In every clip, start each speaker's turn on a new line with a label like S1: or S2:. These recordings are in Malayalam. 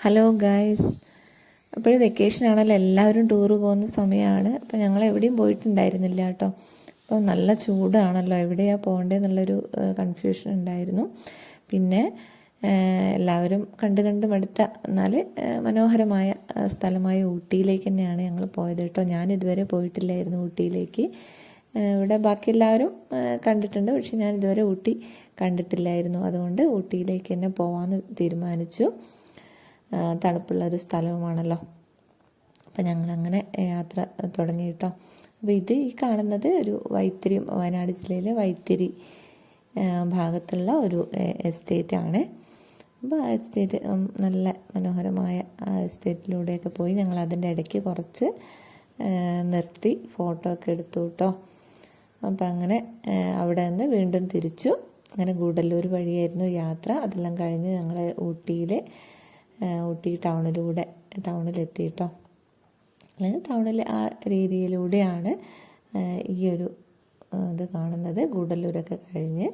S1: ഹലോ ഗായ്സ്, അപ്പോൾ വെക്കേഷൻ ആണല്ലോ, എല്ലാവരും ടൂറ് പോകുന്ന സമയമാണ്. അപ്പോൾ ഞങ്ങൾ എവിടെയും പോയിട്ടുണ്ടായിരുന്നില്ല കേട്ടോ. അപ്പോൾ നല്ല ചൂടാണല്ലോ, എവിടെയാണ് പോകേണ്ടതെന്നുള്ളൊരു കൺഫ്യൂഷൻ ഉണ്ടായിരുന്നു. പിന്നെ എല്ലാവരും കണ്ട് മടുത്ത എന്നാൽ മനോഹരമായ സ്ഥലമായ ഊട്ടിയിലേക്ക് തന്നെയാണ് ഞങ്ങൾ പോയത് കേട്ടോ. ഞാൻ ഇതുവരെ പോയിട്ടില്ലായിരുന്നു ഊട്ടിയിലേക്ക്. ഇവിടെ ബാക്കി എല്ലാവരും കണ്ടിട്ടുണ്ട്, പക്ഷെ ഞാൻ ഇതുവരെ ഊട്ടി കണ്ടിട്ടില്ലായിരുന്നു. അതുകൊണ്ട് ഊട്ടിയിലേക്ക് തന്നെ പോകാമെന്ന് തീരുമാനിച്ചു. തണുപ്പുള്ളൊരു സ്ഥലവുമാണല്ലോ. അപ്പം ഞങ്ങളങ്ങനെ യാത്ര തുടങ്ങി കേട്ടോ. അപ്പോൾ ഈ കാണുന്നത് ഒരു വൈത്തിരി, വയനാട് ജില്ലയിലെ വൈത്തിരി ഭാഗത്തുള്ള ഒരു എസ്റ്റേറ്റ് ആണ്. അപ്പോൾ ആ എസ്റ്റേറ്റ് നല്ല മനോഹരമായ ആ എസ്റ്റേറ്റിലൂടെയൊക്കെ പോയി ഞങ്ങൾ അതിൻ്റെ ഇടയ്ക്ക് കുറച്ച് നിർത്തി ഫോട്ടോ ഒക്കെ എടുത്തു കേട്ടോ. അപ്പം അങ്ങനെ അവിടെ നിന്ന് വീണ്ടും തിരിച്ചു. അങ്ങനെ ഗൂഡല്ലൂർ വഴിയായിരുന്നു യാത്ര. അതെല്ലാം കഴിഞ്ഞ് ഞങ്ങൾ ഊട്ടി ടൗണിലെത്തി കേട്ടോ. അല്ലെങ്കിൽ ടൗണിൽ ആ രീതിയിലൂടെയാണ് ഈ ഒരു ഇത് കാണുന്നത്, ഗൂഡല്ലൂരൊക്കെ കഴിഞ്ഞ്.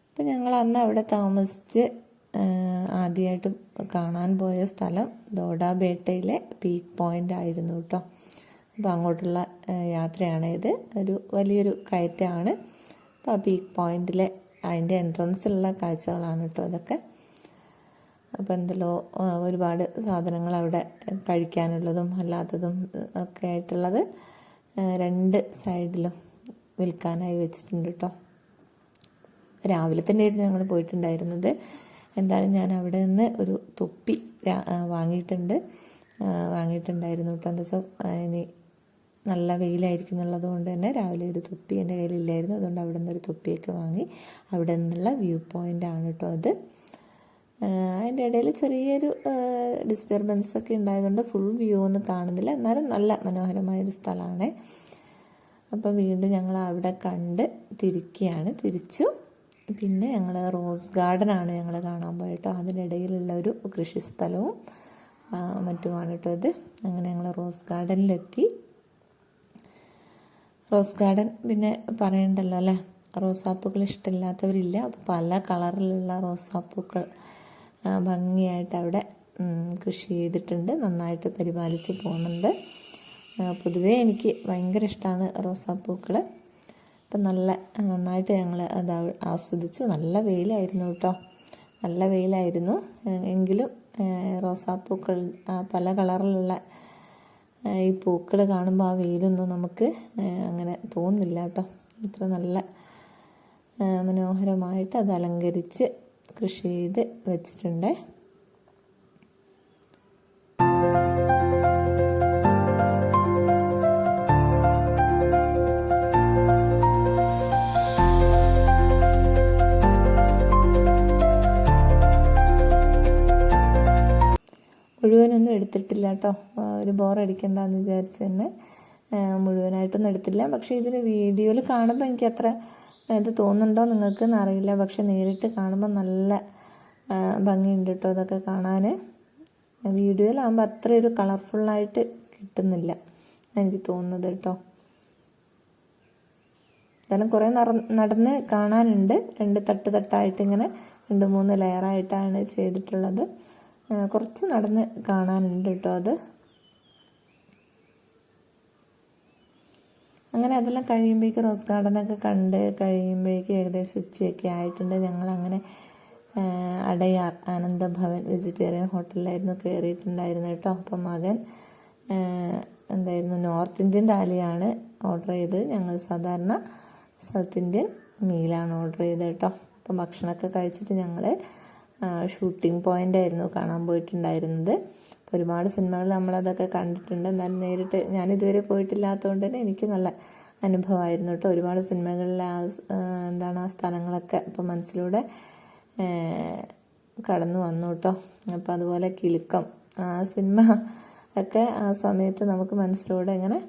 S1: അപ്പം ഞങ്ങൾ അന്ന് അവിടെ താമസിച്ച് ആദ്യമായിട്ട് കാണാൻ പോയ സ്ഥലം ദോഡാബേട്ടയിലെ പീക്ക് പോയിൻ്റ് ആയിരുന്നു കേട്ടോ. അപ്പോൾ അങ്ങോട്ടുള്ള യാത്രയാണ് ഇത്. വലിയൊരു കയറ്റമാണ്. അപ്പോൾ ആ പീക്ക് പോയിൻറ്റിലെ അതിൻ്റെ എൻട്രൻസിലുള്ള കാഴ്ചകളാണ് കേട്ടോ അതൊക്കെ. അപ്പോൾ എന്തെല്ലോ ഒരുപാട് സാധനങ്ങൾ അവിടെ കഴിക്കാനുള്ളതും അല്ലാത്തതും ഒക്കെ ആയിട്ടുള്ളത് രണ്ട് സൈഡിലും വിൽക്കാനായി വെച്ചിട്ടുണ്ട് കേട്ടോ. രാവിലെ തന്നെയായിരുന്നു ഞങ്ങൾ പോയിട്ടുണ്ടായിരുന്നത്. എന്തായാലും ഞാൻ അവിടെ നിന്ന് ഒരു തൊപ്പി വാങ്ങിയിട്ടുണ്ടായിരുന്നു കേട്ടോ. എന്താ വെച്ചാൽ ഇനി നല്ല വെയിലായിരിക്കും എന്നുള്ളത് കൊണ്ട് തന്നെ രാവിലെ ഒരു തൊപ്പി എൻ്റെ കയ്യിലില്ലായിരുന്നു. അതുകൊണ്ട് അവിടെ നിന്നൊരു തൊപ്പിയൊക്കെ വാങ്ങി. അവിടെ നിന്നുള്ള വ്യൂ പോയിൻ്റ് ആണ് കേട്ടോ അത്. അതിൻ്റെ ഇടയിൽ ചെറിയൊരു ഡിസ്റ്റർബൻസ് ഒക്കെ ഉണ്ടായതുകൊണ്ട് ഫുൾ വ്യൂ ഒന്നും കാണുന്നില്ല. എന്നാലും നല്ല മനോഹരമായൊരു സ്ഥലമാണ്. അപ്പോൾ വീണ്ടും ഞങ്ങൾ അവിടെ കണ്ട് തിരിച്ചു. പിന്നെ ഞങ്ങൾ റോസ് ഗാർഡനാണ് ഞങ്ങൾ കാണാൻ പോയിട്ടോ. അതിനിടയിലുള്ള ഒരു കൃഷിസ്ഥലവും മറ്റുമാണ് കേട്ടോ ഇത്. അങ്ങനെ ഞങ്ങൾ റോസ് ഗാർഡനിലെത്തി. റോസ് ഗാർഡൻ പിന്നെ പറയണ്ടല്ലോ അല്ലേ, റോസാപ്പൂക്കൾ ഇഷ്ടമില്ലാത്തവരില്ല. അപ്പോൾ പല കളറിലുള്ള റോസാപ്പൂക്കൾ ഭംഗിയായിട്ട് അവിടെ കൃഷി ചെയ്തിട്ടുണ്ട്. നന്നായിട്ട് പരിപാലിച്ച് പോകുന്നുണ്ട്. പൊതുവേ എനിക്ക് ഭയങ്കര ഇഷ്ടമാണ് റോസാപ്പൂക്കൾ. അപ്പം നന്നായിട്ട് ഞങ്ങൾ അത് ആസ്വദിച്ചു. നല്ല വെയിലായിരുന്നു കേട്ടോ, നല്ല വെയിലായിരുന്നു. എങ്കിലും റോസാപ്പൂക്കൾ പല കളറിലുള്ള ഈ പൂക്കൾ കാണുമ്പോൾ ആ വെയിലൊന്നും നമുക്ക് അങ്ങനെ തോന്നില്ല കേട്ടോ. ഇത്ര നല്ല മനോഹരമായിട്ട് അത് അലങ്കരിച്ച് കൃഷി ചെയ്ത് വെച്ചിട്ടുണ്ട്. മുഴുവനൊന്നും എടുത്തിട്ടില്ല കേട്ടോ, ഒരു ബോറടിക്കണ്ടെന്ന് വിചാരിച്ച് തന്നെ മുഴുവനായിട്ടൊന്നും എടുത്തില്ല. പക്ഷേ ഇതിന് വീഡിയോയിൽ കാണുമ്പോൾ എനിക്ക് അത്ര ഇത് തോന്നുന്നുണ്ടോ നിങ്ങൾക്കെന്ന് അറിയില്ല. പക്ഷെ നേരിട്ട് കാണുമ്പോൾ നല്ല ഭംഗിയുണ്ട് കേട്ടോ അതൊക്കെ കാണാൻ. വീഡിയോയിലാകുമ്പോൾ അത്ര ഒരു കളർഫുള്ളായിട്ട് കിട്ടുന്നില്ല എനിക്ക് തോന്നുന്നത് കേട്ടോ. എന്തായാലും കുറേ നടന്ന് കാണാനുണ്ട്. 2 തട്ടായിട്ട് ഇങ്ങനെ 2-3 ലെയറായിട്ടാണ് ചെയ്തിട്ടുള്ളത്. കുറച്ച് നടന്ന് കാണാനുണ്ട് കേട്ടോ അത്. അങ്ങനെ അതെല്ലാം കഴിയുമ്പോഴേക്ക് റോസ് ഗാർഡനൊക്കെ കണ്ട് കഴിയുമ്പോഴേക്ക് ഏകദേശം ഉച്ചയൊക്കെ ആയിട്ടുണ്ട്. ഞങ്ങളങ്ങനെ അടയാർ ആനന്ദഭവൻ വെജിറ്റേറിയൻ ഹോട്ടലിലായിരുന്നു കയറിയിട്ടുണ്ടായിരുന്നു കേട്ടോ. അപ്പം മകൻ നോർത്ത് ഇന്ത്യൻ താലിയാണ് ഓർഡർ ചെയ്തത്. ഞങ്ങൾ സാധാരണ സൗത്ത് ഇന്ത്യൻ മീലാണ് ഓർഡർ ചെയ്തത് കേട്ടോ. അപ്പം ഭക്ഷണമൊക്കെ കഴിച്ചിട്ട് ഞങ്ങൾ ഷൂട്ടിംഗ് പോയിൻ്റ് ആയിരുന്നു കാണാൻ പോയിട്ടുണ്ടായിരുന്നത്. ഒരുപാട് സിനിമകൾ നമ്മളതൊക്കെ കണ്ടിട്ടുണ്ട്. എന്നാലും നേരിട്ട് ഞാനിതുവരെ പോയിട്ടില്ലാത്തതുകൊണ്ട് തന്നെ എനിക്ക് നല്ല അനുഭവമായിരുന്നു കേട്ടോ. ഒരുപാട് സിനിമകളിൽ ആ സ്ഥലങ്ങളൊക്കെ ഇപ്പം മനസ്സിലൂടെ കടന്നു വന്നു കേട്ടോ. അപ്പം അതുപോലെ കിലുക്കം ആ സിനിമ ഒക്കെ ആ സമയത്ത് നമുക്ക് മനസ്സിലൂടെ ഇങ്ങനെ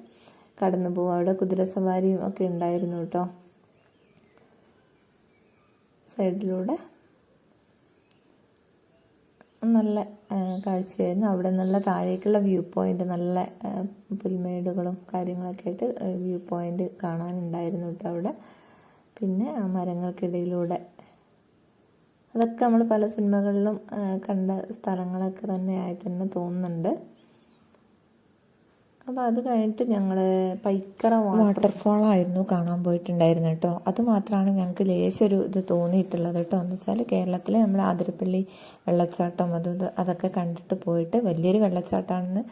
S1: കടന്നു പോകും. അവിടെ കുതിരസവാരിയും ഒക്കെ ഉണ്ടായിരുന്നു കേട്ടോ സൈഡിലൂടെ. നല്ല കാഴ്ചയായിരുന്നു. അവിടെ നിന്നുള്ള താഴേക്കുള്ള വ്യൂ പോയിൻ്റ്, നല്ല പുൽമേടുകളും കാര്യങ്ങളൊക്കെ ആയിട്ട് വ്യൂ പോയിൻ്റ് കാണാനുണ്ടായിരുന്നു കേട്ടോ അവിടെ. പിന്നെ ആ മരങ്ങൾക്കിടയിലൂടെ അതൊക്കെ നമ്മൾ പല സിനിമകളിലും കണ്ട സ്ഥലങ്ങളൊക്കെ തന്നെയായിട്ട് തന്നെ തോന്നുന്നുണ്ട്. അപ്പോൾ അത് കഴിഞ്ഞിട്ട് ഞങ്ങൾ പൈക്കറ വാട്ടർഫോളായിരുന്നു കാണാൻ പോയിട്ടുണ്ടായിരുന്നു കേട്ടോ. അത് മാത്രമാണ് ഞങ്ങൾക്ക് ലേശൊരു ഇത് തോന്നിയിട്ടുള്ളത് കേട്ടോ. എന്ന് വെച്ചാൽ കേരളത്തിൽ നമ്മൾ ആതിരപ്പള്ളി വെള്ളച്ചാട്ടം അതൊക്കെ കണ്ടിട്ട് പോയിട്ട് വലിയൊരു വെള്ളച്ചാട്ടമാണെന്ന്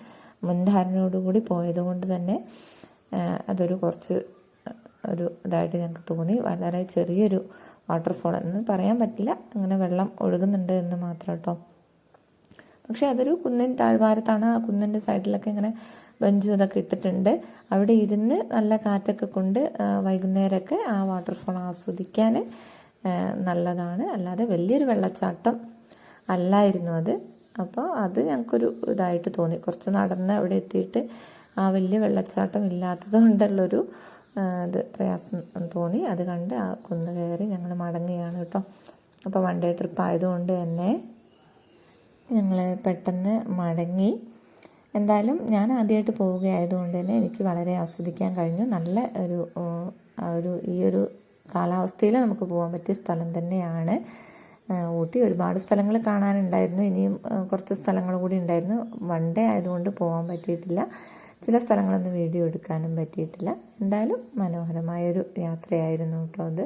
S1: മുൻധാരണയോടുകൂടി പോയതുകൊണ്ട് തന്നെ അതൊരു കുറച്ച് ഒരു ഇതായിട്ട് ഞങ്ങൾക്ക് തോന്നി. വളരെ ചെറിയൊരു വാട്ടർഫോൾ എന്ന് പറയാൻ പറ്റില്ല, അങ്ങനെ വെള്ളം ഒഴുകുന്നുണ്ട് എന്ന് മാത്രം കേട്ടോ. പക്ഷെ അതൊരു കുന്നിൻ താഴ്വാരത്താണ്. ആ കുന്നിൻ്റെ സൈഡിലൊക്കെ ഇങ്ങനെ ബെഞ്ചും ഇതൊക്കെ ഇട്ടിട്ടുണ്ട്. അവിടെ ഇരുന്ന് നല്ല കാറ്റൊക്കെ കൊണ്ട് വൈകുന്നേരമൊക്കെ ആ വാട്ടർഫോൾ ആസ്വദിക്കാൻ നല്ലതാണ്. അല്ലാതെ വലിയൊരു വെള്ളച്ചാട്ടം അല്ലായിരുന്നു അത്. അപ്പോൾ അത് ഞങ്ങൾക്കൊരു ഇതായിട്ട് തോന്നി. കുറച്ച് നടന്ന് അവിടെ എത്തിയിട്ട് ആ വലിയ വെള്ളച്ചാട്ടം ഇല്ലാത്തത് കൊണ്ടുള്ളൊരു ഇത് പ്രയാസം തോന്നി. അത് കണ്ട് ആ കുന്ന് കയറി ഞങ്ങൾ മടങ്ങുകയാണ് കേട്ടോ. അപ്പോൾ വൺ ഡേ ട്രിപ്പ് ആയതുകൊണ്ട് തന്നെ ഞങ്ങൾ പെട്ടെന്ന് മടങ്ങി. എന്തായാലും ഞാൻ ആദ്യമായിട്ട് പോവുകയായതുകൊണ്ട് തന്നെ എനിക്ക് വളരെ ആസ്വദിക്കാൻ കഴിഞ്ഞു. നല്ല ഈ ഒരു കാലാവസ്ഥയിൽ നമുക്ക് പോകാൻ പറ്റിയ സ്ഥലം തന്നെയാണ് ഊട്ടി. ഒരുപാട് സ്ഥലങ്ങൾ കാണാനുണ്ടായിരുന്നു, ഇനിയും കുറച്ച് സ്ഥലങ്ങൾ കൂടി ഉണ്ടായിരുന്നു. വൺ ഡേ ആയതുകൊണ്ട് പോകാൻ പറ്റിയിട്ടില്ല. ചില സ്ഥലങ്ങളൊന്നും വീഡിയോ എടുക്കാനും പറ്റിയിട്ടില്ല. എന്തായാലും മനോഹരമായൊരു യാത്രയായിരുന്നു കേട്ടോ അത്.